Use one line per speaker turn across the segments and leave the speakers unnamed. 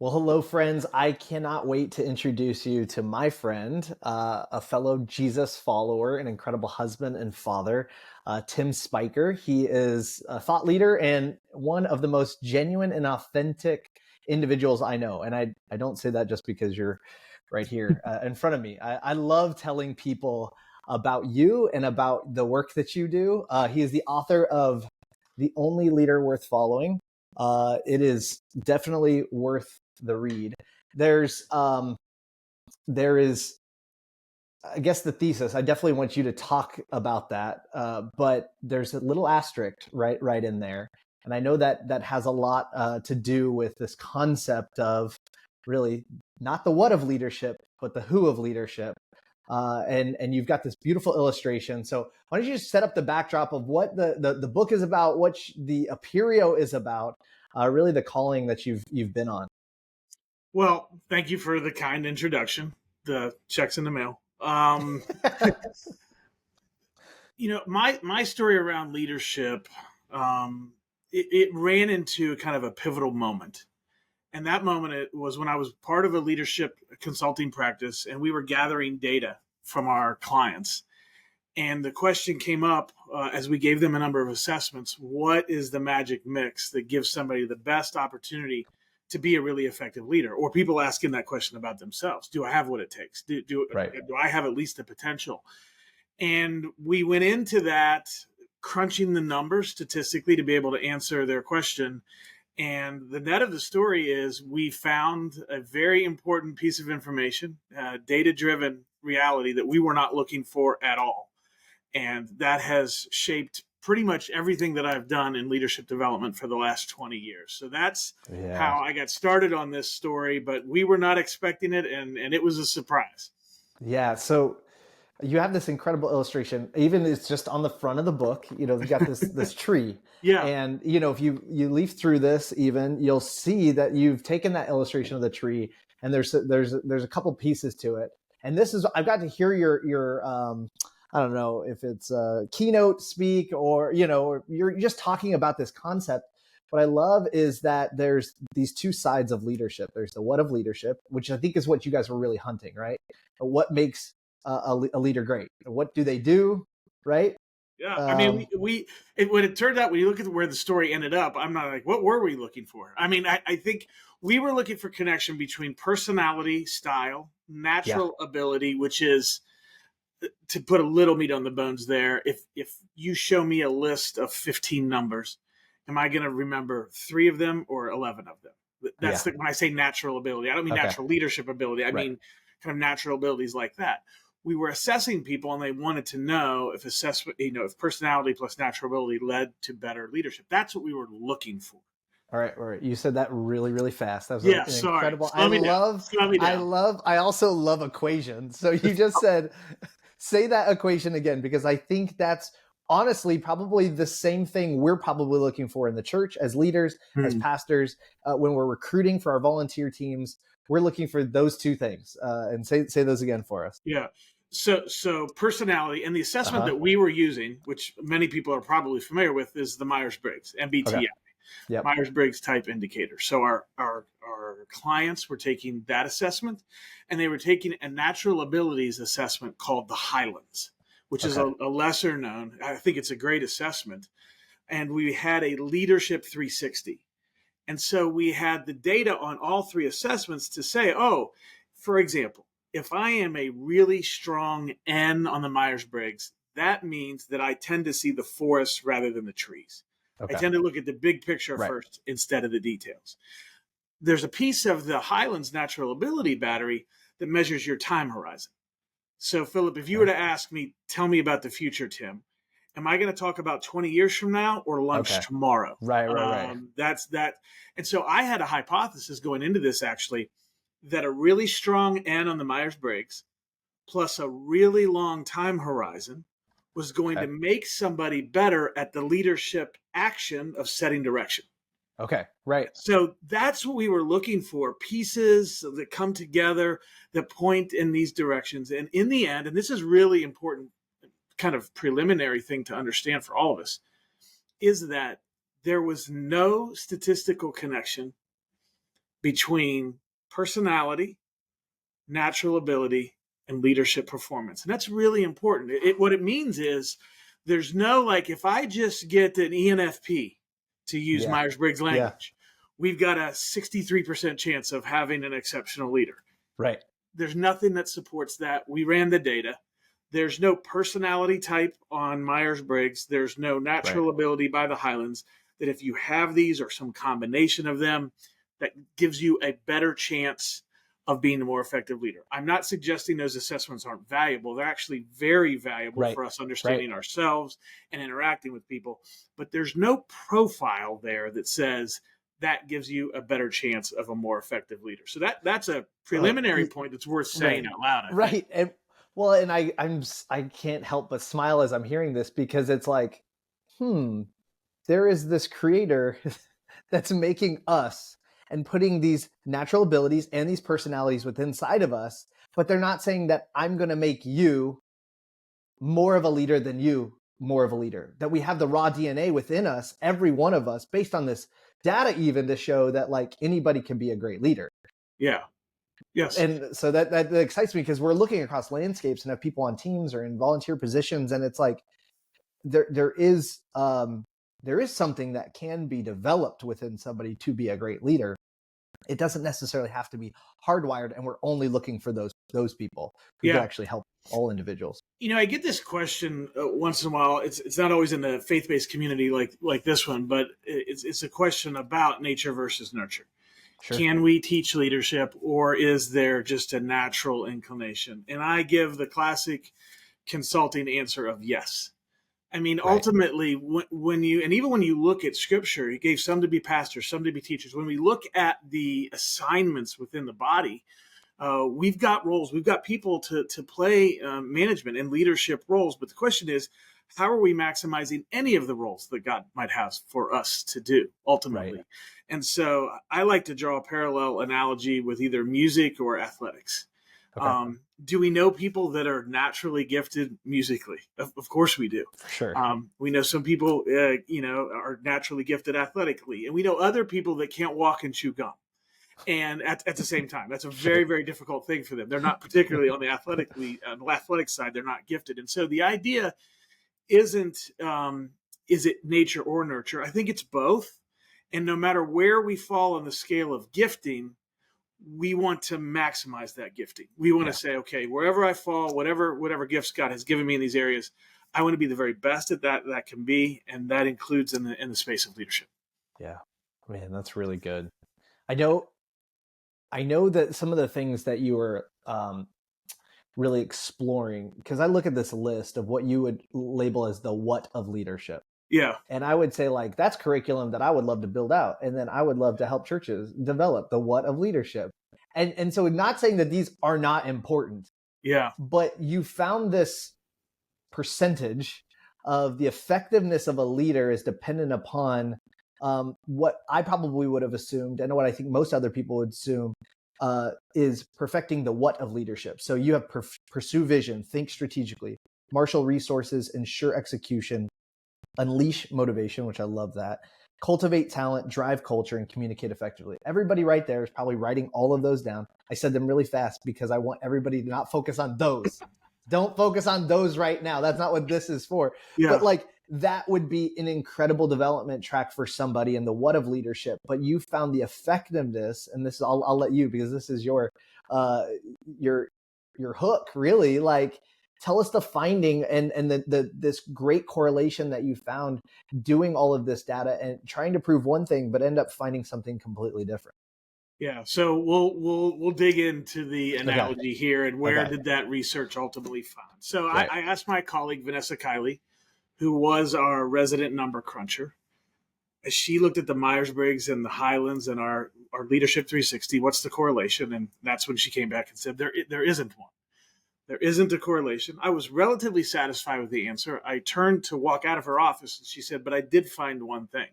Well, hello, friends. I cannot wait to introduce you to my friend, a fellow Jesus follower, an incredible husband and father, Tim Spiker. He is a thought leader and one of the most genuine and authentic individuals I know. And I don't say that just because you're right here in front of me. I love telling people about you and about the work that you do. He is the author of The Only Leader Worth Following. It is definitely worth the read. There's there is, I guess, the thesis. I definitely want you to talk about that, but there's a little asterisk right in there, and I know that that has a lot to do with this concept of really not the what of leadership, but the who of leadership. And you've got this beautiful illustration. So why don't you just set up the backdrop of what the book is about, what the Aperio is about, really the calling that you've been on.
Well, thank you for the kind introduction. The check's in the mail. My story around leadership, it ran into kind of a pivotal moment. And that moment it was when I was part of a leadership consulting practice and we were gathering data from our clients. And the question came up as we gave them a number of assessments: what is the magic mix that gives somebody the best opportunity to be a really effective leader? Or people asking that question about themselves: do I have what it takes? Do
Right.
I have at least the potential? And we went into that crunching the numbers statistically to be able to answer their question. And the net of the story is we found a very important piece of information, data driven reality that we were not looking for at all. And that has shaped pretty much everything that I've done in leadership development for the last 20 years. So that's
Yeah.
how I got started on this story, but we were not expecting it, and it was a surprise.
Yeah. So you have this incredible illustration. Even it's just on the front of the book. You've got this tree,
Yeah.
and if you leaf through this, even you'll see that you've taken that illustration of the tree, and there's a couple pieces to it. And this is I've got to hear your I don't know if it's a keynote speak or or you're just talking about this concept. What I love is that there's these two sides of leadership. There's the what of leadership, which I think is what you guys were really hunting, right? What makes a leader great? What do they do, right?
Yeah, I mean,
Um,
when it turned out, when you look at where the story ended up, I'm not like, what were we looking for? I mean, I think we were looking for connection between personality, style,
yeah,
natural ability, which is, to put a little meat on the bones there. If you show me a list of 15 numbers, am I going to remember 3 of them or 11 of them?
yeah.
When I say natural ability, I don't mean
Okay,
natural leadership ability. I
right.
mean kind of natural abilities like that. We were assessing people, and they wanted to know if if personality plus natural ability led to better leadership. That's what we were looking for.
All right, all right. You said that really, really fast. That was
Yeah,
an
sorry.
incredible.
Slow me down. Slow me down.
I also love equations. So you just said, say that equation again, because I think that's honestly probably the same thing we're probably looking for in the church as leaders, as
Hmm.
pastors, when we're recruiting for our volunteer teams. We're looking for those two things. And say those again for us.
Yeah. So personality, and the
Uh
assessment
huh.
that we were using, which many people are probably familiar with, is the Myers-Briggs
Okay.
MBTI,
Yep.
Myers-Briggs type indicator. So our clients were taking that assessment, and they were taking a natural abilities assessment called the Highlands, which is
Okay.
a lesser known. I think it's a great assessment, and we had a leadership 360. And so we had the data on all 3 assessments to say, oh, for example, if I am a really strong N on the Myers Briggs, that means that I tend to see the forest rather than the trees. I
Okay.
tend to look at the big picture
Right.
first instead of the details. There's a piece of the Highlands Natural Ability Battery that measures your time horizon. So, Philip, if you were
Okay.
to ask me, tell me about the future, Tim, am I going to talk about 20 years from now or lunch
Okay.
tomorrow?
Right. Right. Right.
That's that. And so I had a hypothesis going into this, actually, that a really strong N on the Myers Briggs plus a really long time horizon was going to
Okay.
make somebody better at the leadership action of setting direction.
Okay. Right.
So that's what we were looking for: pieces that come together that point in these directions. And in the end, and this is really important, kind of preliminary thing to understand for all of us, is that there was no statistical connection between personality, natural ability, and leadership performance. And that's really important. What it means is there's no, like, if I just get an ENFP, to use
Yeah.
Myers-Briggs
Yeah.
language, we've got a 63% chance of having an exceptional leader.
Right.
There's nothing that supports that. We ran the data. There's no personality type on Myers-Briggs. There's no natural ability by the Highlands, that if you have these or some combination of them, that gives you a better chance of being a more effective leader. I'm not suggesting those assessments aren't valuable. They're actually very valuable
Right.
for us understanding ourselves and interacting with people. But there's no profile there that says that gives you a better chance of a more effective leader. So that's a preliminary point that's worth saying out loud, I think.
Right. And well, and I can't help but smile as I'm hearing this, because it's like, there is this creator that's making us and putting these natural abilities and these personalities within inside of us, but they're not saying that I'm going to make you more of a leader than you more of a leader, that we have the raw DNA within us, every one of us, based on this data, even to show that like anybody can be a great leader.
Yeah. Yes.
And so that excites me, because we're looking across landscapes and have people on teams or in volunteer positions, and it's like there is something that can be developed within somebody to be a great leader. It doesn't necessarily have to be hardwired, and we're only looking for those people who can actually help all individuals.
I get this question once in a while. It's not always in the faith-based community like this one, but it's a question about nature versus nurture. Sure. Can we teach leadership, or is there just a natural inclination? And I give the classic consulting answer of yes. I mean, ultimately, when you look at Scripture, He gave some to be pastors, some to be teachers. When we look at the assignments within the body, we've got roles. We've got people to play management and leadership roles. But the question is, how are we maximizing any of the roles that God might have for us to do ultimately? Right. And so I like to draw a parallel analogy with either music or athletics. Okay. Do we know people that are naturally gifted musically? Of course we do. For sure. We know some people, are naturally gifted athletically, and we know other people that can't walk and chew gum. And at the same time, that's a very, very difficult thing for them. They're not particularly on the athletic side. They're not gifted. And so the idea isn't, is it nature or nurture? I think it's both. And no matter where we fall on the scale of gifting, we want to maximize that gifting. We want to say, okay, wherever I fall, whatever gifts God has given me in these areas, I want to be the very best at that can be, and that includes in the space of leadership.
Yeah, man, that's really good. I know that some of the things that you were really exploring, because I look at this list of what you would label as the what of leadership.
Yeah.
And I would say, like, that's curriculum that I would love to build out. And then I would love to help churches develop the what of leadership. And so not saying that these are not important.
Yeah.
But you found this percentage of the effectiveness of a leader is dependent upon what I probably would have assumed, and what I think most other people would assume, is perfecting the what of leadership. So you have pursue vision, think strategically, marshal resources, ensure execution, unleash motivation, which I love that, cultivate talent, drive culture, and communicate effectively. Everybody right there is probably writing all of those down. I said them really fast because I want everybody to not focus on those. Don't focus on those right now. That's not what this is for. Yeah. But like, that would be an incredible development track for somebody in the what of leadership. But you found the effectiveness, and this is, I'll let you, because this is your hook, really. Like, tell us the finding and this great correlation that you found doing all of this data and trying to prove one thing, but end up finding something completely different.
Yeah, so we'll dig into the analogy here and where did that research ultimately find. So I asked my colleague Vanessa Kiley, who was our resident number cruncher, as she looked at the Myers-Briggs and the Highlands and our Leadership 360, what's the correlation? And that's when she came back and said there isn't one. There isn't a correlation. I was relatively satisfied with the answer. I turned to walk out of her office, and she said, but I did find one thing.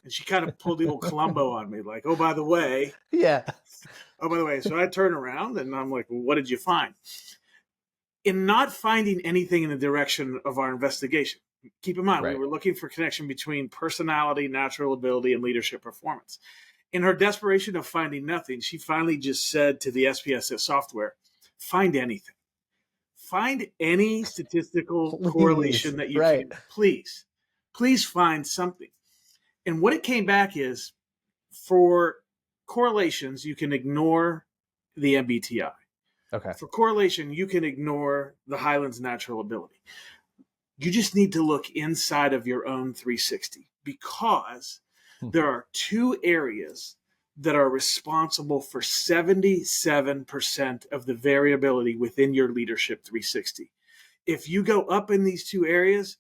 And she kind of pulled the old Columbo on me, like, oh, by the way.
Yeah.
Oh, by the way. So I turn around, and I'm like, well, what did you find? In not finding anything in the direction of our investigation, keep in mind, we were looking for connection between personality, natural ability, and leadership performance. In her desperation of finding nothing, she finally just said to the SPSS software, find anything. Find any statistical correlation that you
right.
can. Please find something. And what it came back is, for correlations, you can ignore the MBTI.
Okay.
For correlation, you can ignore the Highlands natural ability. You just need to look inside of your own 360, because there are two areas that are responsible for 77% of the variability within your leadership 360. If you go up in these two areas,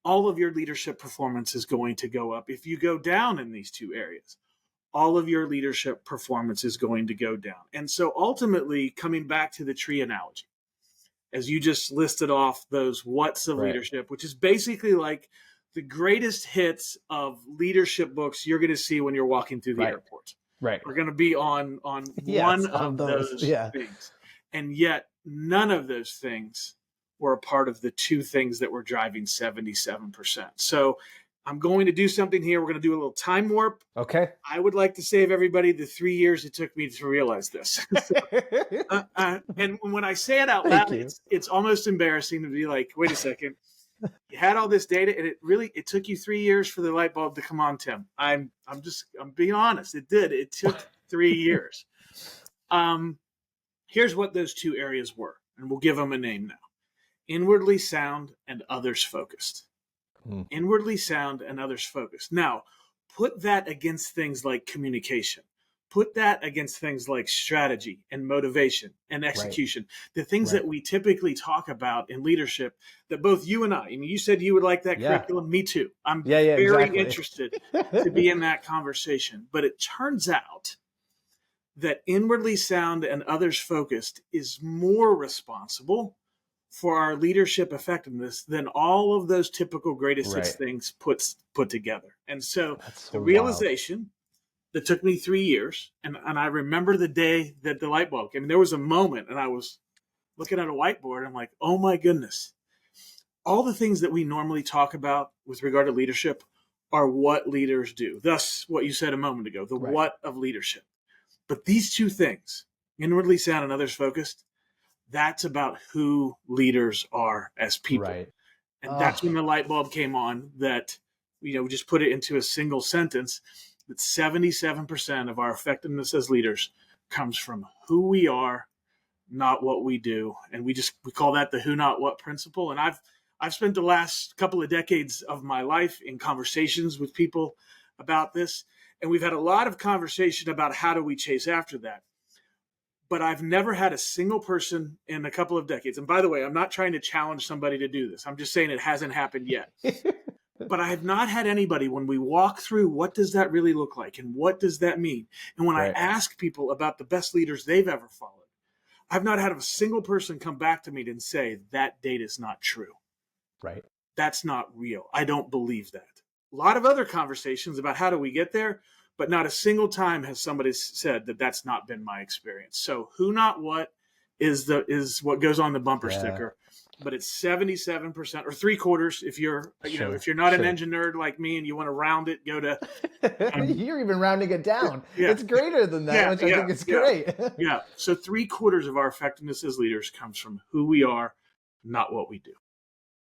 all of your leadership performance is going to go up. If you go down in these two areas, all of your leadership performance is going to go down. And so ultimately, coming back to the tree analogy, as you just listed off those what's of leadership, which is basically like the greatest hits of leadership books you're going to see when you're walking through the airport.
Right.
Are going to be on one of those things. And yet none of those things were a part of the two things that were driving 77%. So I'm going to do something here. We're going to do a little time warp.
Okay.
I would like to save everybody the 3 years it took me to realize this. And when I say it out loud, it's almost embarrassing to be like, wait a second. You had all this data, and it took you 3 years for the light bulb to come on, Tim. I'm being honest. It did. It took 3 years. Here's what those two areas were, and we'll give them a name now. Inwardly sound and others focused. Inwardly sound and others focused. Now, put that against things like communication. Put that against things like strategy and motivation and execution. The things that we typically talk about in leadership that both you and I mean, you said you would like that curriculum. Me too. I'm very interested to be in that conversation. But it turns out that inwardly sound and others focused is more responsible for our leadership effectiveness than all of those typical greatest hits things put together. And so the realization that took me 3 years, and I remember the day that the light bulb came. There was a moment, and I was looking at a whiteboard, and I'm like, oh my goodness. All the things that we normally talk about with regard to leadership are what leaders do. Thus, what you said a moment ago, the what of leadership. But these two things, inwardly sound and others focused, that's about who leaders are as people. And that's when the light bulb came on that, we just put it into a single sentence, that 77% of our effectiveness as leaders comes from who we are, not what we do. And we call that the who, not what principle. And I've spent the last couple of decades of my life in conversations with people about this. And we've had a lot of conversation about how do we chase after that. But I've never had a single person in a couple of decades. And by the way, I'm not trying to challenge somebody to do this. I'm just saying it hasn't happened yet. But I have not had anybody, when we walk through what does that really look like and what does that mean? And when I ask people about the best leaders they've ever followed, I've not had a single person come back to me and say that data is not true. That's not real. I don't believe that. A lot of other conversations about how do we get there, but not a single time has somebody said that that's not been my experience. So who, not what is what goes on the bumper sticker. But it's 77% or 3/4 if you're if you're not an engine nerd like me and you want to round it, go to
you're even rounding it down. It's greater than that, which I think is great.
So 3/4 of our effectiveness as leaders comes from who we are, not what we do.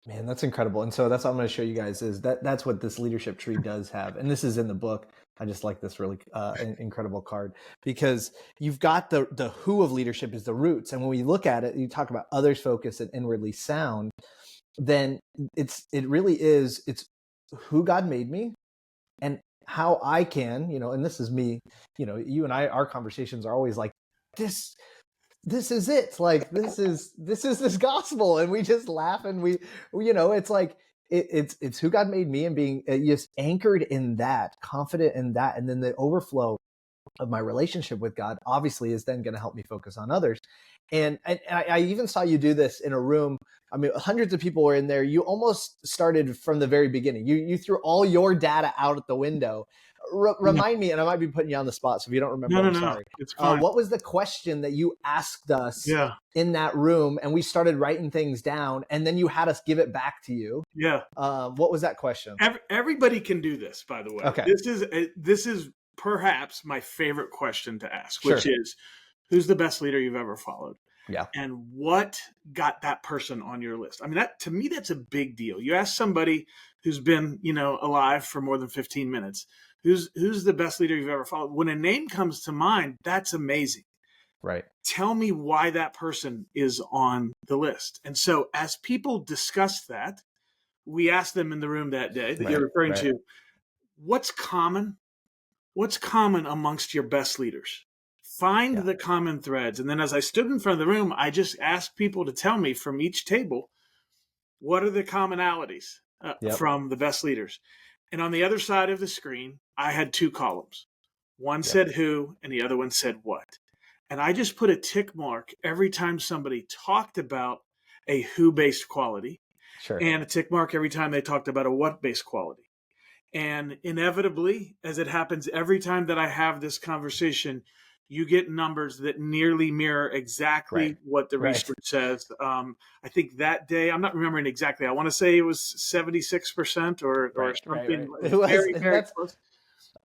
Man, that's incredible. And so that's what I'm going to show you guys is that's what this leadership tree does have. And this is in the book. I just like this really incredible card, because you've got the who of leadership is the roots. And when we look at it, you talk about others focused and inwardly sound, then it's who God made me and how I can, and this is me, you and I, our conversations are always like, this is it. Like, this is this gospel. And we just laugh and we it's like, it's who God made me, and being just anchored in that, confident in that. And then the overflow of my relationship with God obviously is then going to help me focus on others. And I even saw you do this in a room. I mean, hundreds of people were in there. You almost started from the very beginning. You threw all your data out at the window. Remind me, and I might be putting you on the spot, so if you don't remember, I'm sorry.
It's fine.
What was the question that you asked us in that room? And we started writing things down, and then you had us give it back to you. What was that question?
Everybody can do this, by the way.
Okay.
This is perhaps my favorite question to ask, which
Sure.
is, who's the best leader you've ever followed?
Yeah.
And what got that person on your list? I mean, that to me, that's a big deal. You ask somebody who's been, alive for more than 15 minutes, who's the best leader you've ever followed? When a name comes to mind, that's amazing.
Right.
Tell me why that person is on the list. And so as people discuss that, we asked them in the room that day that you're
Right.
referring
Right.
to, what's common? What's common amongst your best leaders? Find
Yeah.
the common threads. And then as I stood in front of the room, I just asked people to tell me from each table, what are the commonalities
Yep.
from the best leaders? And on the other side of the screen, I had two columns. One
Yep.
said who, and the other one said what. And I just put a tick mark every time somebody talked about a who-based quality,
Sure.
and a tick mark every time they talked about a what-based quality. And inevitably, as it happens every time that I have this conversation, you get numbers that nearly mirror exactly
Right.
what the
Right.
research says. I think that day, I'm not remembering exactly. I want to say it was 76% or
Right.
something
It was,
very,
and
very close.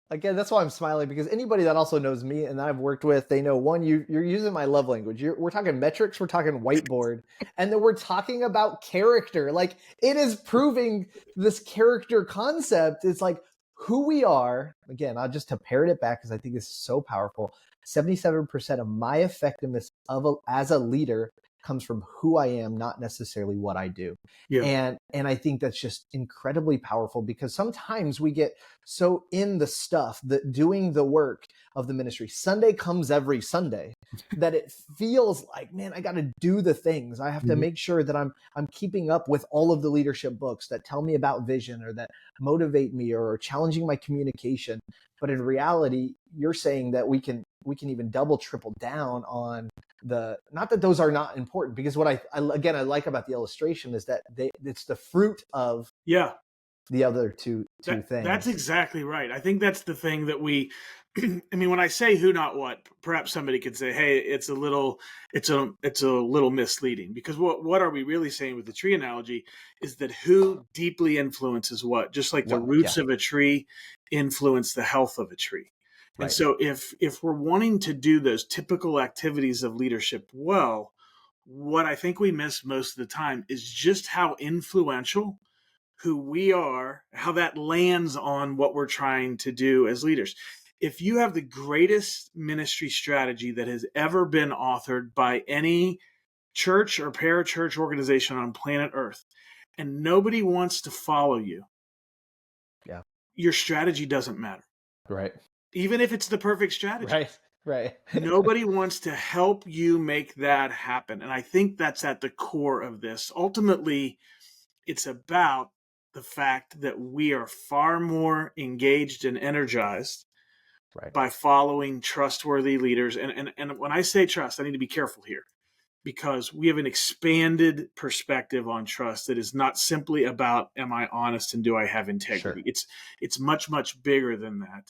again, that's why I'm smiling, because anybody that also knows me and that I've worked with, they know, one, you're using my love language. We're talking metrics, we're talking whiteboard, and then we're talking about character. Like, it is proving this character concept. It's like who we are. Again, I'll just to parrot it back because I think this is so powerful. 77% of my effectiveness as a leader comes from who I am, not necessarily what I do.
Yeah.
And I think that's just incredibly powerful, because sometimes we get so in the stuff, that doing the work of the ministry, Sunday comes every Sunday, that it feels like, man, I got to do the things. I have to make sure that I'm keeping up with all of the leadership books that tell me about vision or that motivate me or challenging my communication. But in reality, you're saying that we can even double, triple down on not that those are not important, because what I like about the illustration is that it's the fruit of
Yeah.
the other two things.
That's exactly right. I think that's the thing that we, I mean, when I say who, not what, perhaps somebody could say, hey, it's a little misleading, because what are we really saying with the tree analogy is that who deeply influences what, just like the roots of a tree influence the health of a tree. And
Right.
so if we're wanting to do those typical activities of leadership well, what I think we miss most of the time is just how influential who we are, how that lands on what we're trying to do as leaders. If you have the greatest ministry strategy that has ever been authored by any church or parachurch organization on planet Earth, and nobody wants to follow you,
Yeah.
your strategy doesn't matter.
Right.
Even if it's the perfect strategy.
Right. Right.
Nobody wants to help you make that happen. And I think that's at the core of this. Ultimately, it's about the fact that we are far more engaged and energized
Right.
by following trustworthy leaders. And when I say trust, I need to be careful here, because we have an expanded perspective on trust that is not simply about, am I honest and do I have integrity?
Sure.
It's much, much bigger than that.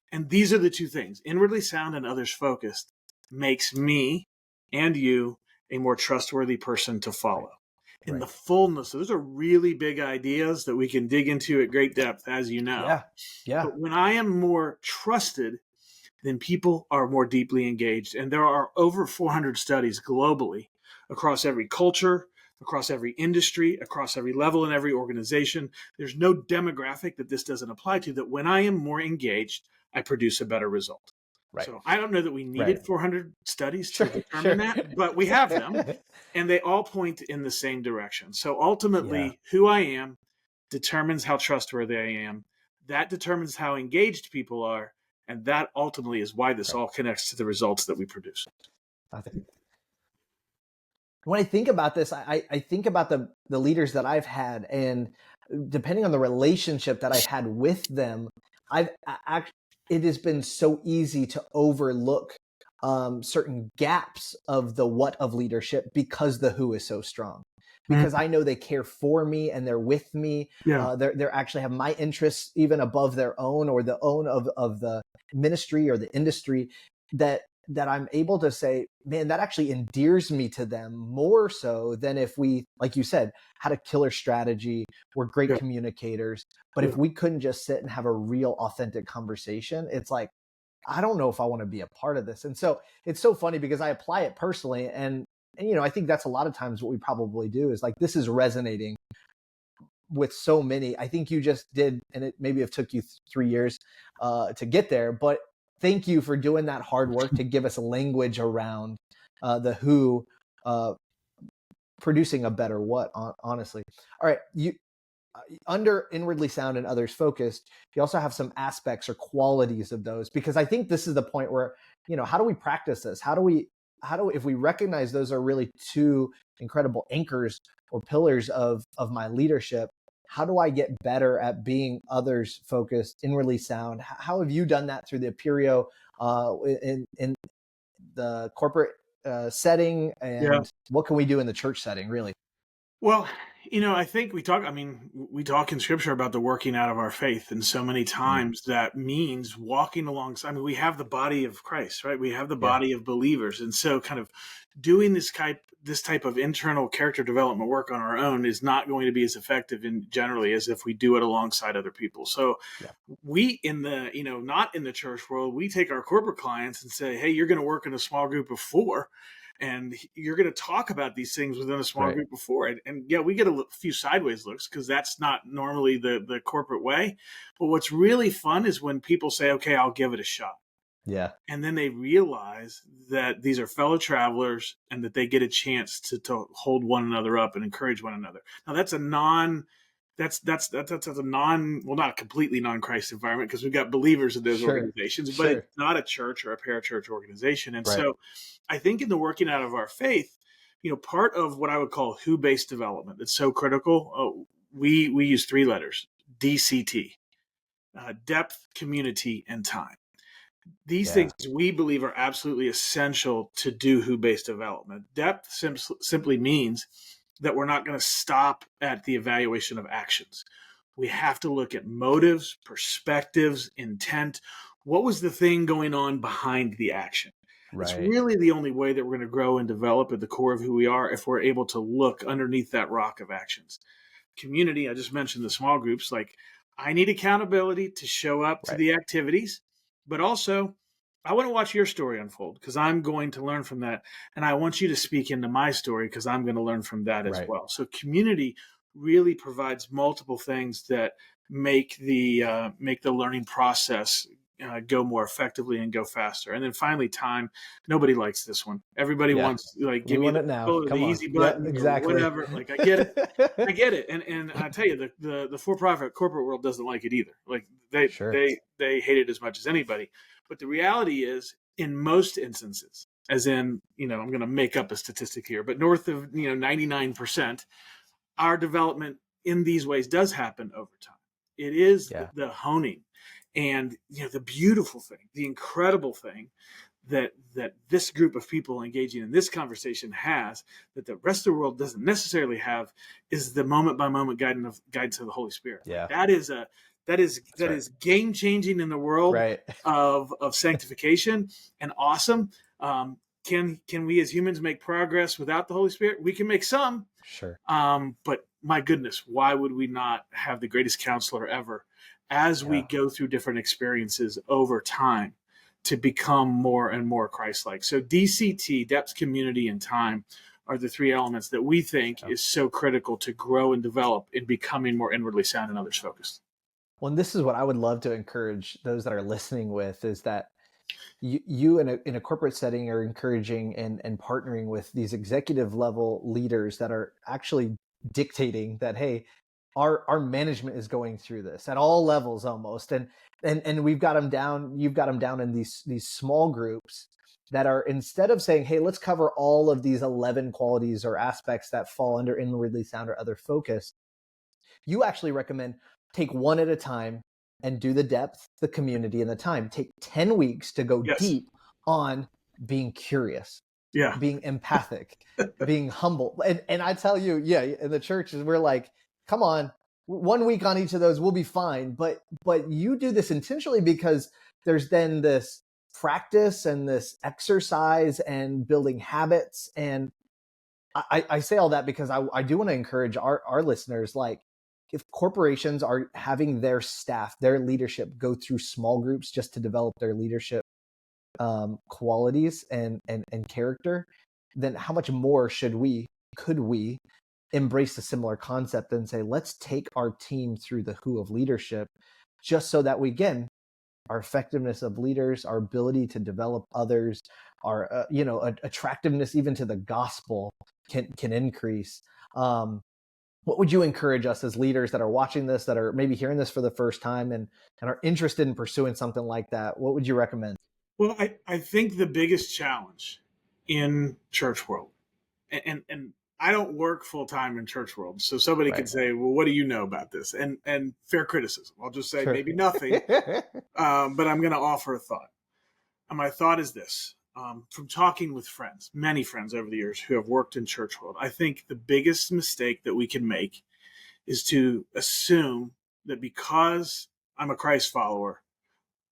And these are the two things: inwardly sound and others focused makes me and you a more trustworthy person to follow.
Right.
In the fullness, those are really big ideas that we can dig into at great depth, as you know.
Yeah. Yeah.
But when I am more trusted, then people are more deeply engaged. And there are over 400 studies globally across every culture, across every industry, across every level in every organization. There's no demographic that this doesn't apply to, that when I am more engaged, I produce a better result.
Right.
So I don't know that we needed
Right.
400 studies to determine that, but we have them, and they all point in the same direction. So ultimately, who I am determines how trustworthy I am. That determines how engaged people are, and that ultimately is why this all connects to the results that we produce.
When I think about this, I think about the leaders that I've had, and depending on the relationship that I've had with them, it has been so easy to overlook certain gaps of the what of leadership, because the who is so strong. Because I know they care for me and they're with me.
Yeah.
They're actually have my interests even above their own, or the own of the ministry or the industry, that I'm able to say, man, that actually endears me to them more so than if we, like you said, had a killer strategy, we're great communicators. But if we couldn't just sit and have a real authentic conversation, it's like, I don't know if I want to be a part of this. And so it's so funny because I apply it personally. And, you know, I think that's a lot of times what we probably do is like, this is resonating with so many. I think you just did, and it maybe it took you 3 years to get there, but thank you for doing that hard work to give us a language around the who, producing a better what, honestly. All right. Under inwardly sound and others focused, you also have some aspects or qualities of those, because I think this is the point where, you know, how do we practice this? If we recognize those are really two incredible anchors or pillars of my leadership, how do I get better at being others focused, inwardly sound? How have you done that through the Apereo, in the corporate setting,
Yeah.
and what can we do in the church setting, really?
Well, I think we talk in scripture about the working out of our faith. And so many
Mm,
times that means walking alongside. I mean, we have the body of Christ, right? We have the
yeah,
body of believers. And so kind of doing this type of internal character development work on our own is not going to be as effective in generally as if we do it alongside other people. So
yeah,
we in the, not in the church world, we take our corporate clients and say, hey, you're going to work in a small group of four, and you're going to talk about these things within a small
right,
group before it. And yeah, we get a few sideways looks because that's not normally the corporate way. But what's really fun is when people say, okay, I'll give it a shot.
yeah,
And then they realize that these are fellow travelers and that they get a chance to hold one another up and encourage one another. Now that's a non that's a non well, not a completely non-Christ environment because we've got believers in those
sure,
organizations, but it's
sure,
not a church or a parachurch organization. And
right,
so I think in the working out of our faith, part of what I would call who-based development that's so critical, we use three letters, DCT, depth, community, and time. These
yeah,
things we believe are absolutely essential to do who-based development. Depth simply means that we're not going to stop at the evaluation of actions. We have to look at motives, perspectives, intent. What was the thing going on behind the action? It's
right,
really the only way that we're going to grow and develop at the core of who we are if we're able to look underneath that rock of actions. Community, I just mentioned the small groups. Like, I need accountability to show up to
right,
the activities, but also I want to watch your story unfold because I'm going to learn from that. And I want you to speak into my story because I'm going to learn from that as
right.
well. So community really provides multiple things that make the learning process go more effectively and go faster. And then finally, time. Nobody likes this one. Everybody
Yeah.
wants, like, give
We
me
want
the
it now.
pill or the
Come on.
easy
Yeah,
button or
exactly.
whatever. Like, I get it. I get it, and I tell you, the for profit corporate world doesn't like it either. Like, they
Sure.
they they hate it as much as anybody. But the reality is, in most instances, as in, I'm going to make up a statistic here, but north of 99%, our development in these ways does happen over time. It is
Yeah.
the honing, and the beautiful thing, the incredible thing that this group of people engaging in this conversation has that the rest of the world doesn't necessarily have is the moment by moment guidance of the Holy Spirit. Like,
Yeah. That's
that
right.
is game changing in the world
Right.
of sanctification and awesome. Can we as humans make progress without the Holy Spirit? We can make some,
Sure.
but my goodness, why would we not have the greatest counselor ever as we
Yeah.
go through different experiences over time to become more and more Christ-like? So DCT, depth, community, and time are the three elements that we think
Yeah.
is so critical to grow and develop in becoming more inwardly sound and others focused.
Well, and this is what I would love to encourage those that are listening with, is that you in a corporate setting are encouraging and partnering with these executive level leaders that are actually dictating that, hey, our management is going through this at all levels almost, and we've got them down, you've got them down in these small groups that are, instead of saying, hey, let's cover all of these 11 qualities or aspects that fall under inwardly sound or other focus, you actually recommend take one at a time and do the depth, the community, and the time. Take 10 weeks to go
Yes.
deep on being curious,
Yeah.
being empathic, being humble. And I tell you, yeah, in the churches, we're like, come on, 1 week on each of those, we'll be fine. But you do this intentionally because there's then this practice and this exercise and building habits. And I say all that because I do want to encourage our listeners, like, if corporations are having their staff, their leadership go through small groups just to develop their leadership, qualities and character, then how much more could we embrace a similar concept and say, let's take our team through the who of leadership, just so that we, again, our effectiveness of leaders, our ability to develop others, our attractiveness even to the gospel can increase. What would you encourage us as leaders that are watching this, that are maybe hearing this for the first time and are interested in pursuing something like that? What would you recommend?
Well, I think the biggest challenge in church world, and I don't work full time in church world, so somebody
Right.
could say, "Well, what do you know about this?" And fair criticism. I'll just say
Sure.
maybe nothing, but I'm going to offer a thought. And my thought is this: from talking with friends, many friends over the years who have worked in church world, I think the biggest mistake that we can make is to assume that because I'm a Christ follower,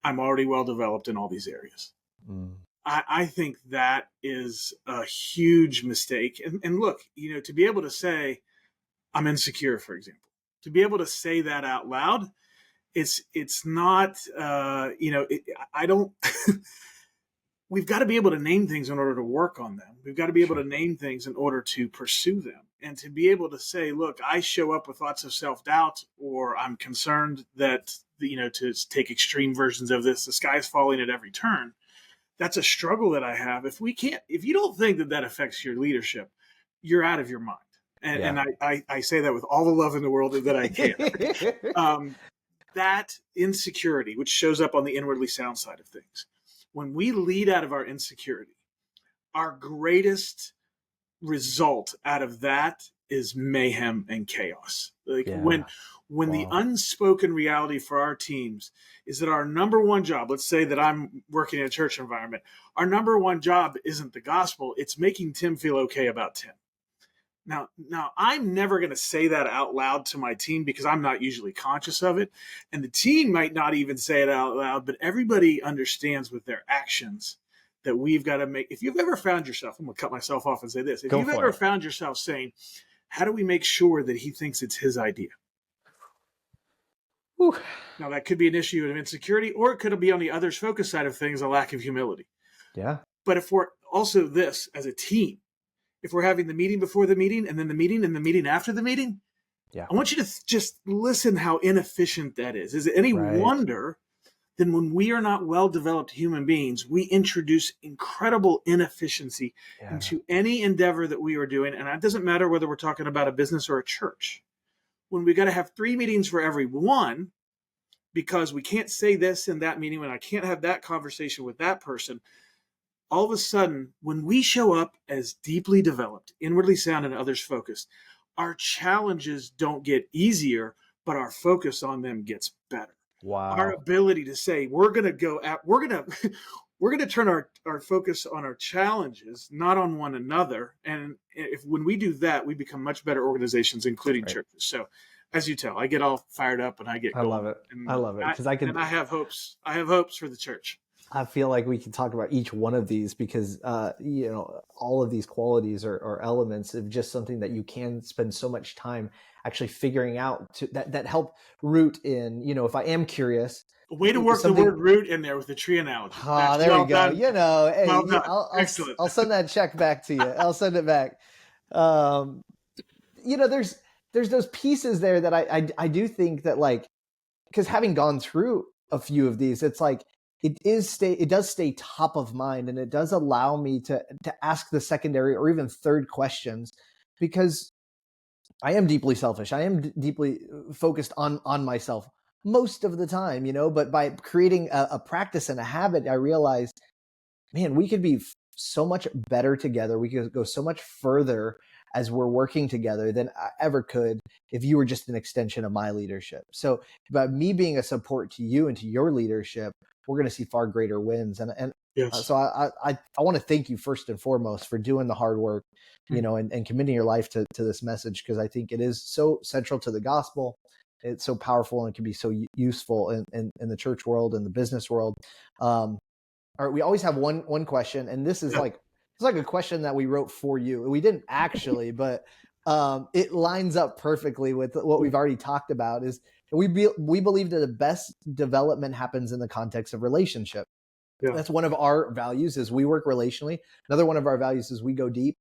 I'm already well developed in all these areas.
Mm.
I think that is a huge mistake. And look, to be able to say I'm insecure, for example, to be able to say that out loud, it's not, I don't, we've got to be able to name things in order to work on them. We've got to be able to name things in order to pursue them. And to be able to say, look, I show up with lots of self-doubt, or I'm concerned that, to take extreme versions of this, the sky's falling at every turn. That's a struggle that I have. If you don't think that affects your leadership, you're out of your mind. And I say that with all the love in the world that I can. That insecurity, which shows up on the inwardly sound side of things, when we lead out of our insecurity, our greatest result out of that is mayhem and chaos. When the unspoken reality for our teams is that our number one job, let's say that I'm working in a church environment, our number one job isn't the gospel, it's making Tim feel okay about Tim. Now I'm never going to say that out loud to my team because I'm not usually conscious of it. And the team might not even say it out loud, but everybody understands with their actions that we've got to make. If you've ever found yourself, I'm going to cut myself off and say this. If you've ever found yourself saying, how do we make sure that he thinks it's his idea?
Whew.
Now, that could be an issue of insecurity, or it could be on the others focus side of things, a lack of humility.
Yeah.
But if we're also this as a team, if we're having the meeting before the meeting and then the meeting and the meeting after the meeting, I want you to just listen how inefficient that is. Is it any wonder then when we are not well-developed human beings, we introduce incredible inefficiency into any endeavor that we are doing. And it doesn't matter whether we're talking about a business or a church. When we got to have 3 meetings for every one, because we can't say this in that meeting, when I can't have that conversation with that person, all of a sudden, when we show up as deeply developed, inwardly sound, and others focused, our challenges don't get easier, but our focus on them gets better.
Wow.
Our ability to say we're going to turn our focus on our challenges, not on one another. And when we do that, we become much better organizations, including churches. So as you tell, I get all fired up and I get going.
I love it. I love it because
I have hopes. I have hopes for the church.
I feel like we can talk about each one of these because, all of these qualities are elements of just something that you can spend so much time actually figuring out that help root in, if I am curious.
Way to work the word root in there with the tree analogy.
There we go. Hey,
Excellent.
I'll send that check back to you. I'll send it back. There's those pieces there that I do think that, like, because having gone through a few of these, it's like, it does stay top of mind, and it does allow me to ask the secondary or even third questions, because I am deeply selfish. I am deeply focused on myself most of the time, but by creating a practice and a habit, I realized, man, we could be so much better together. We could go so much further as we're working together than I ever could if you were just an extension of my leadership. So by me being a support to you and to your leadership, we're going to see far greater wins. And
yes.
So I want to thank you first and foremost for doing the hard work, and committing your life to this message, because I think it is so central to the gospel. It's so powerful and can be so useful in the church world and the business world. All right, we always have one question, and this is it's like a question that we wrote for you. We didn't actually, but it lines up perfectly with what we've already talked about. Is we believe that the best development happens in the context of relationship.
Yeah.
That's one of our values is we work relationally. Another one of our values is we go deep.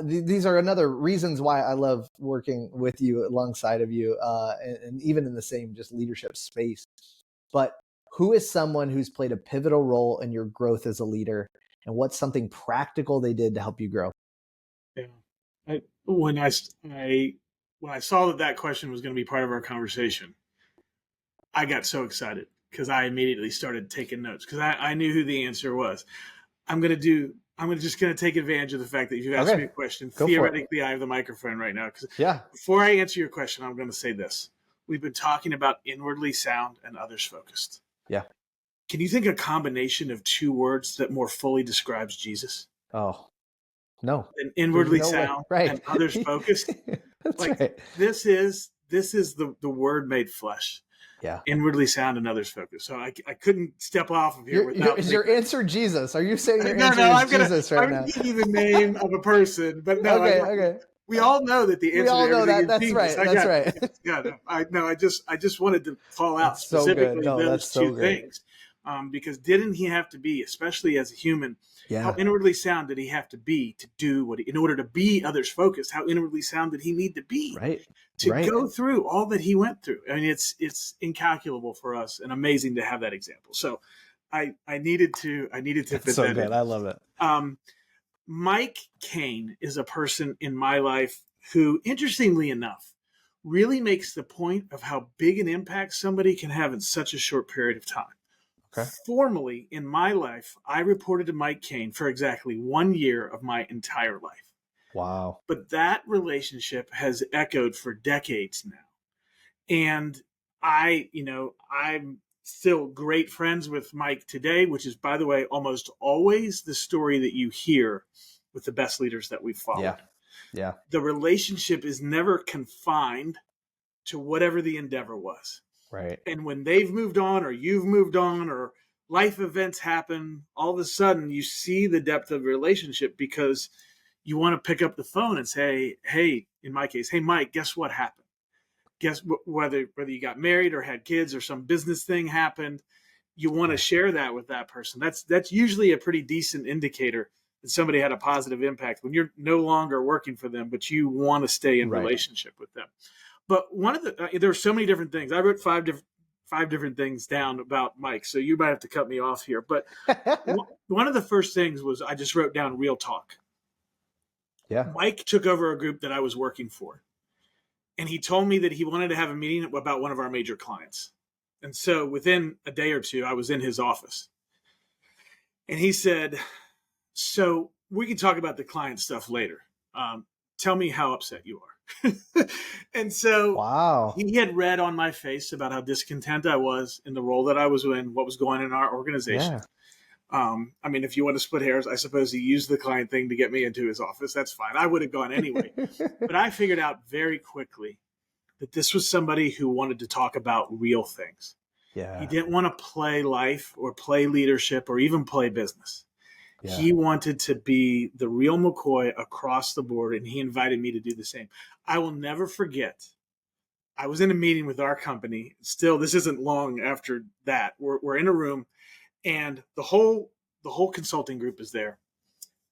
These are another reasons why I love working with you alongside of you, and even in the same just leadership space. But who is someone who's played a pivotal role in your growth as a leader, and what's something practical they did to help you grow?
Yeah. When I saw that question was going to be part of our conversation, I got so excited because I immediately started taking notes because I knew who the answer was. I'm just going to take advantage of the fact that you've asked me a question. Theoretically, I have the microphone right now.
Yeah.
Before I answer your question, I'm going to say this. We've been talking about inwardly sound and others focused.
Yeah.
Can you think a combination of two words that more fully describes Jesus?
Oh, no.
And inwardly sound and others focused.
That's right.
This is the word made flesh.
Yeah.
Inwardly sound and others focused. So I couldn't step off of here without.
Is your answer Jesus? Are you saying your
no,
answer is Jesus right now?
I'm giving you the name of a person, but no.
Okay.
We all know that the answer.
We all know that.
Is
That's
Jesus.
right. That's right.
Yeah. I just wanted to call out
That's so
specifically
good. No,
those
that's so
two
good.
things, because didn't he have to be, especially as a human?
Yeah.
How inwardly sound did he have to be to do in order to be others focused? How inwardly sound did he need to be to go through all that he went through? I mean, it's incalculable for us and amazing to have that example. So I needed to
That's
fit
so
that
good.
in.
I love it.
Mike Cain is a person in my life who, interestingly enough, really makes the point of how big an impact somebody can have in such a short period of time. Okay. Formally, in my life, I reported to Mike Cain for exactly 1 year of my entire life.
Wow.
But that relationship has echoed for decades now. And I'm still great friends with Mike today, which is, by the way, almost always the story that you hear with the best leaders that we've followed.
Yeah.
The relationship is never confined to whatever the endeavor was.
Right.
And when they've moved on or you've moved on or life events happen, all of a sudden you see the depth of the relationship because you want to pick up the phone and say, hey, in my case, hey, Mike, guess what happened? Guess whether you got married or had kids or some business thing happened, you want to share that with that person. That's usually a pretty decent indicator that somebody had a positive impact when you're no longer working for them, but you want to stay in relationship with them. But one of there are so many different things. I wrote five different things down about Mike, so you might have to cut me off here. But one of the first things was I just wrote down real talk.
Yeah.
Mike took over a group that I was working for, and he told me that he wanted to have a meeting about one of our major clients. And so within a day or two, I was in his office, and he said, "So we can talk about the client stuff later. Tell me how upset you are." And so he had read on my face about how discontent I was in the role that I was in, what was going on in our organization. I mean, if you want to split hairs, I suppose he used the client thing to get me into his office. That's fine. I would have gone anyway. But I figured out very quickly that this was somebody who wanted to talk about real things.
Yeah.
He didn't want to play life or play leadership or even play business. Yeah. He wanted to be the real McCoy across the board, and he invited me to do the same. I will never forget. I was in a meeting with our company. Still, this isn't long after that. We're in a room, and the whole consulting group is there.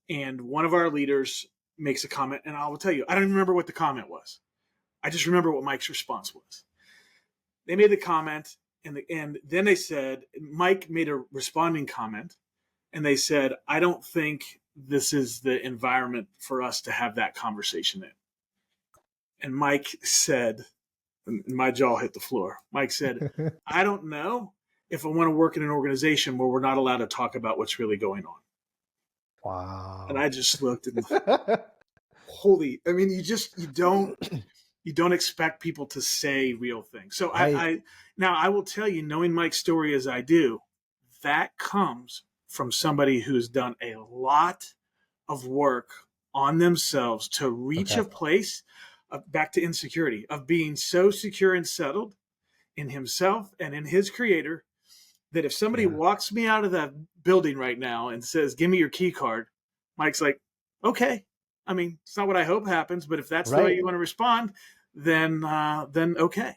And one of our leaders makes a comment, and I will tell you, I don't even remember what the comment was. I just remember what Mike's response was. They made the comment, and then they said, Mike made a responding comment. And they said, I don't think this is the environment for us to have that conversation in. And Mike said, and my jaw hit the floor. Mike said, I don't know if I want to work in an organization where we're not allowed to talk about what's really going on.
Wow.
And I just looked and holy, I mean, you don't expect people to say real things. So I will tell you, knowing Mike's story as I do, that comes from somebody who's done a lot of work on themselves to reach a place of, back to insecurity, of being so secure and settled in himself and in his creator that if somebody walks me out of that building right now and says, give me your key card, Mike's like, okay. I mean, it's not what I hope happens, but if that's the way you want to respond, then okay.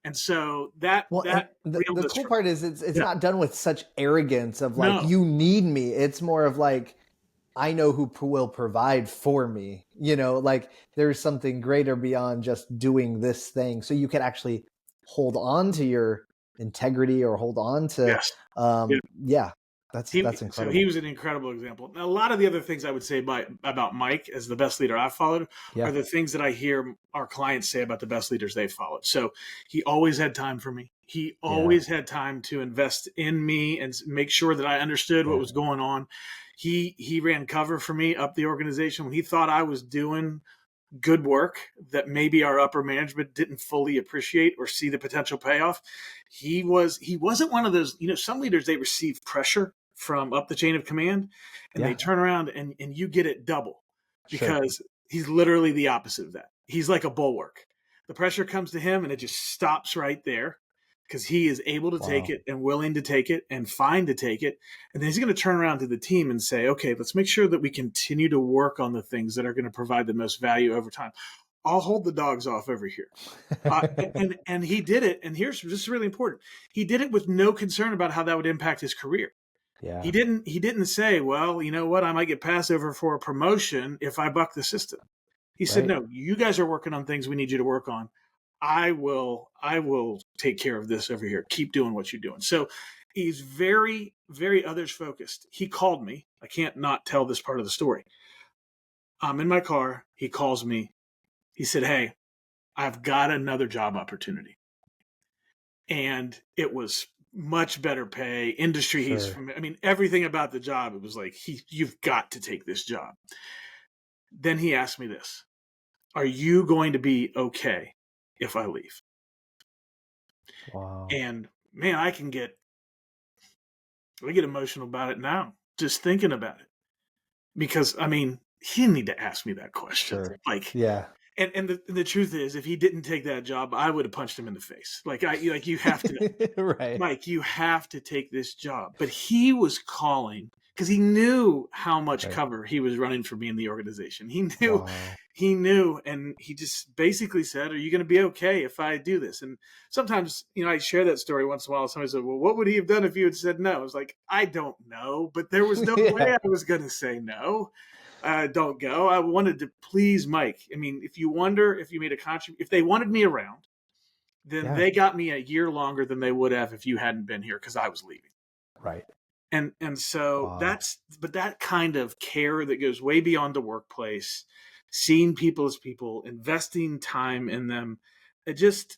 And so
Well, and
that
the
realness
cool
for
part is it's
yeah,
not done with such arrogance of like,
no,
you need me. It's more of like, I know who will provide for me. Like there's something greater beyond just doing this thing. So you can actually hold on to your integrity or hold on to,
yes.
yeah, that's
So he
incredible.
was an incredible example. Now, a lot of the other things I would say about Mike as the best leader I've followed are
Yeah.
the things that I hear our clients say about the best leaders they've followed. So he always had time for me. He
Yeah.
always had time to invest in me and make sure that I understood what
Yeah.
was going on. He ran cover for me up the organization when he thought I was doing good work that maybe our upper management didn't fully appreciate or see the potential payoff. He wasn't one of those, some leaders, they receive pressure from up the chain of command and they
Yeah.
turn around and you get it double
Sure.
because he's literally the opposite of that. He's like a bulwark. The pressure comes to him and it just stops right there because he is able to take
Wow.
it and willing to take it and fine to take it. And then he's going to turn around to the team and say, okay, let's make sure that we continue to work on the things that are going to provide the most value over time. I'll hold the dogs off over here. And he did it. And here's this is really important. He did it with no concern about how that would impact his career.
Yeah.
He didn't say, well, you know what, I might get passed over for a promotion if I buck the system. He said,
Right.
no, you guys are working on things we need you to work on. I will take care of this over here. Keep doing what you're doing. So he's very, very others focused. He called me. I can't not tell this part of the story. I'm in my car. He calls me. He said, hey, I've got another job opportunity. And it was much better pay, industry he's
Sure.
from. I mean, everything about the job, it was like, you've got to take this job. Then he asked me this: are you going to be okay if I leave?
Wow.
And man, I get emotional about it now, just thinking about it. Because I mean, he didn't need to ask me that question.
Sure.
Like,
Yeah.
and the truth is, if he didn't take that job, I would have punched him in the face. You have to,
Right.
Mike, you have to take this job. But he was calling because he knew how much
Right.
cover he was running for me in the organization.
Wow.
He knew, and he just basically said, "Are you going to be okay if I do this?" And sometimes, I share that story once in a while. Somebody said, "Well, what would he have done if you had said no?" I was like, "I don't know, but there was no way
Yeah.
I was going to say no. Don't go." I wanted to please Mike. I mean, if you wonder if you made a contribution, if they wanted me around, then
Yeah.
they got me a year longer than they would have if you hadn't been here because I was leaving.
Right.
And so
Wow.
but that kind of care that goes way beyond the workplace, seeing people as people, investing time in them, it just,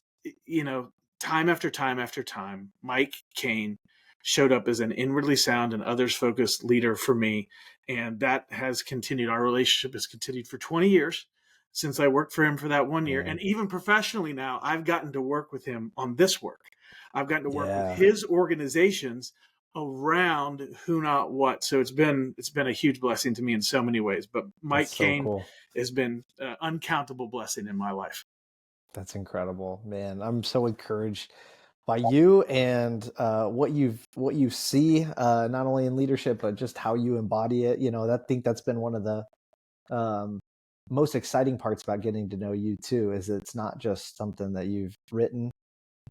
time after time after time, Mike Kane showed up as an inwardly sound and others focused leader for me. And that has continued. Our relationship has continued for 20 years since I worked for him for that 1 year. And
Man.
even professionally now, I've gotten to work with him on this work. I've gotten to work with
Yeah.
his organizations around who not what. So it's been a huge blessing to me in so many ways. But
That's
Mike
so
Kane
cool.
has been an uncountable blessing in my life.
That's incredible, man. I'm so encouraged by you and what you see, not only in leadership but just how you embody it. I think that's been one of the um, most exciting parts about getting to know you too. Is it's not just something that you've written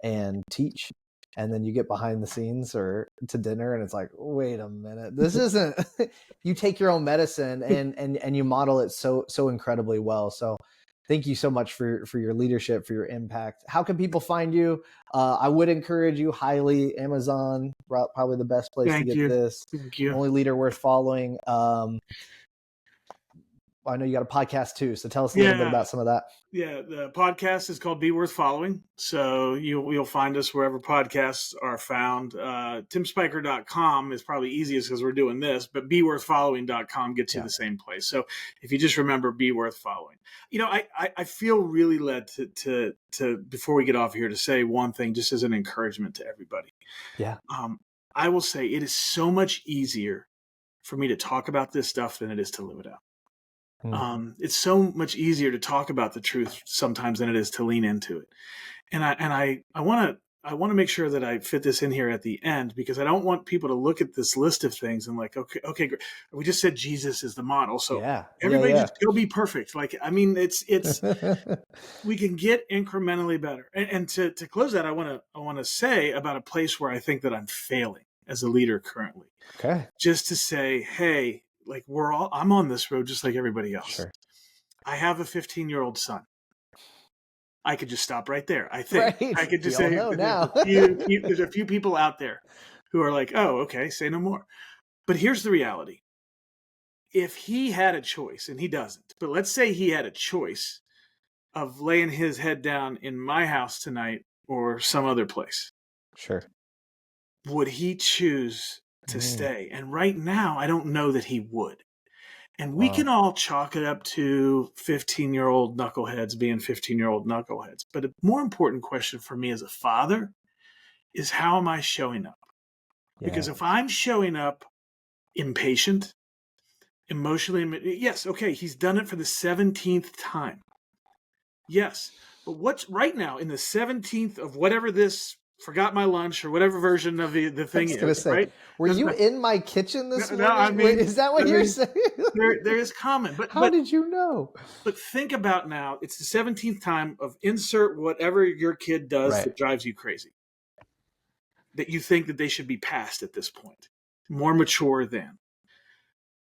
and teach, and then you get behind the scenes or to dinner, and it's like, wait a minute, this isn't. You take your own medicine and you model it so incredibly well. So thank you so much for your leadership, for your impact. How can people find you? I would encourage you highly. Amazon, probably the best place to
Thank
get
you.
this.
Thank you.
Only leader worth following. I know you got a podcast too, so tell us a little bit
Yeah.
about some of that.
Yeah, the podcast is called Be Worth Following. So you'll find us wherever podcasts are found. TimSpiker.com is probably easiest because we're doing this, but BeWorthFollowing.com gets you
Yeah.
the same place. So if you just remember Be Worth Following. I feel really led to before we get off here to say one thing just as an encouragement to everybody.
Yeah.
Um, I will say it is so much easier for me to talk about this stuff than it is to live it out.
Hmm.
It's so much easier to talk about the truth sometimes than it is to lean into it. And I want to I want to make sure that I fit this in here at the end because I don't want people to look at this list of things and like, okay, great. We just said Jesus is the model, so
Yeah.
everybody
Yeah.
just go be perfect. Like, I mean, it's
Yeah.
we can get incrementally better. And to close that, I want to say about a place where I think that I'm failing as a leader currently,
Okay.
just to say, hey, like I'm on this road just like everybody else.
Sure.
I have a 15-year-old son. I could just stop right there. I think
Right.
I could
We
just
all
say
know
that there's
now.
there's a few people out there who are like, oh, okay, say no more. But here's the reality. If he had a choice, and he doesn't, but let's say he had a choice of laying his head down in my house tonight or some other place,
Sure.
would he choose to
Mm,
stay? And right now, I don't know that he would. And we can
wow.
all chalk it up to 15-year-old knuckleheads being 15-year-old knuckleheads. But a more important question for me as a father is how am I showing up?
Yeah.
Because if I'm showing up impatient, emotionally, yes, okay, he's done it for the 17th time. Yes. But what's right now in the 17th of whatever this forgot my lunch or whatever version of the
I
thing
was gonna
is,
say,
right?
were
Doesn't
you
matter.
in my kitchen
No,
this
no, I
morning? Wait,
mean,
is that
I
what you're
mean,
saying?
there is common,
How did you know?
but think about now. It's the 17th time of insert whatever your kid does
Right.
that drives you crazy. That you think that they should be past at this point, more mature than.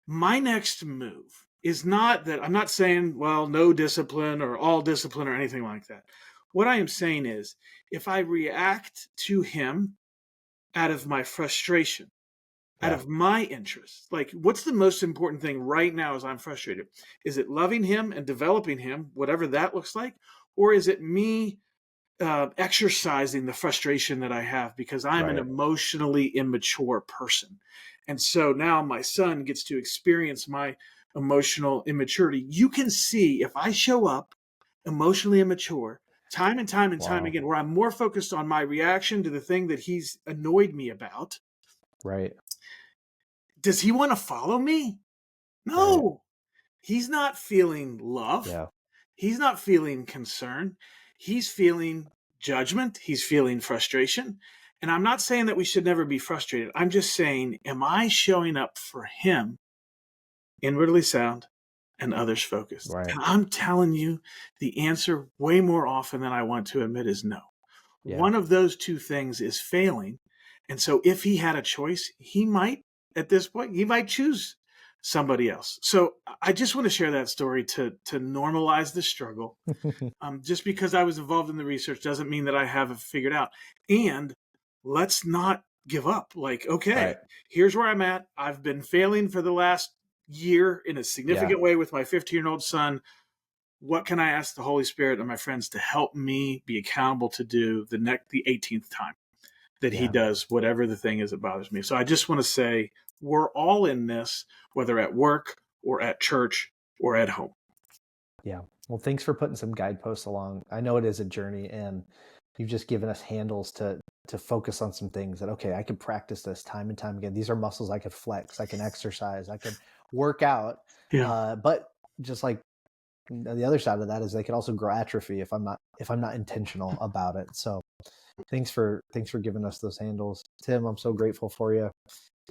My next move is not that I'm not saying, well, no discipline or all discipline or anything like that. What I am saying is if I react to him out of my frustration, out
Yeah.
of my interest, like what's the most important thing right now as I'm frustrated? Is it loving him and developing him, whatever that looks like? Or is it me exercising the frustration that I have because I'm an
Right.
emotionally immature person. And so now my son gets to experience my emotional immaturity. You can see if I show up emotionally immature time and time and time
Wow.
again, where I'm more focused on my reaction to the thing that he's annoyed me about,
Right.
does he want to follow me?
Right.
No, he's not feeling love.
Yeah.
He's not feeling concern. He's feeling judgment. He's feeling frustration. And I'm not saying that we should never be frustrated. I'm just saying, am I showing up for him inwardly sound and others focused?
Right.
And I'm telling you, the answer way more often than I want to admit is no.
Yeah.
One of those two things is failing. And so if he had a choice, he might, at this point, he might choose somebody else. So I just want to share that story to normalize the struggle. Just because I was involved in the research doesn't mean that I have it figured out. And let's not give up. Like, okay,
Right.
here's where I'm at. I've been failing for the last year in a
Yeah.
significant way with my 15-year-old son. What can I ask the Holy Spirit and my friends to help me be accountable to do the 18th time that he
Yeah.
does whatever the thing is that bothers me? So I just want to say we're all in this, whether at work or at church or at home.
Yeah. Well, thanks for putting some guideposts along. I know it is a journey, and you've just given us handles to focus on some things that, okay, I could practice this time and time again. These are muscles I could flex, I can exercise, I can work out.
Yeah.
But just like the other side of that is they could also grow atrophy if I'm not intentional about it. So thanks for giving us those handles. Tim, I'm so grateful for you.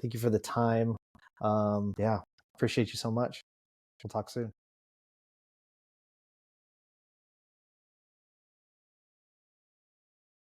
Thank you for the time. Yeah, appreciate you so much. We'll talk soon.